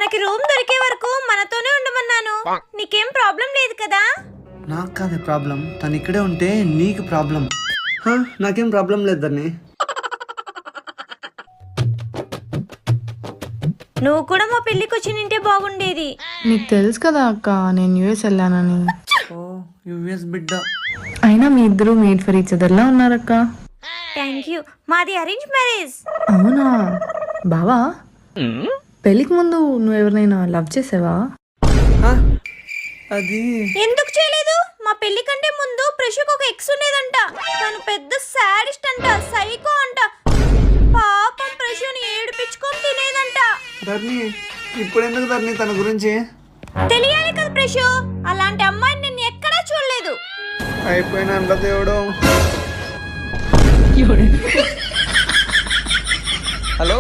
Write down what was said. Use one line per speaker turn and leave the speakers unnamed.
మనకి రూమ్ దొరికే వరకు మనతోనే ఉండమన్నాను. నీకేం ప్రాబ్లం లేదు కదా?
నాకు కాదే ప్రాబ్లం, తను ఇక్కడే ఉంటే నీకు ప్రాబ్లం. నాకేం ప్రాబ్లం లేదు ధరణి.
నువ్వు కూడా మా పెళ్ళికి వచ్చి నింటే బాగుండేది.
నీకు తెలుసు కదా అక్క నేను యూఎస్ వెళ్ళానని.
ఓ యుఎస్ బిడ్డ.
అయినా మీ ఇద్దరు మేడ్ ఫర్ ఈచ్ అదర్ లా ఉన్నారక్క.
Thank you. మాది అరేంజ్ మ్యారేజ్.
అవునా బావా, పెళ్ళికి ముందు నువ్వు ఎవరినైనా లవ్ చేసావా?
అది
ఎందుకు చేయలేదు? మా పెళ్లి కంటే ముందు ప్రశుకు ఒక ఎక్స్ ఉండేదంట. తను పెద్ద సాడిస్ట్ అంట, సైకో అంట. పాపం ప్రశుని ఏడిపించుకొని తినేదంట.
ధరణి ఇప్పుడు ఎందుకు ధరణి తన గురించి?
తెలియాలి కదా ప్రశు, అలాంటి అమ్మాయిని నేను ఎక్కడా చూడలేదు.
అయిపోయినా దేవుడు.
హలో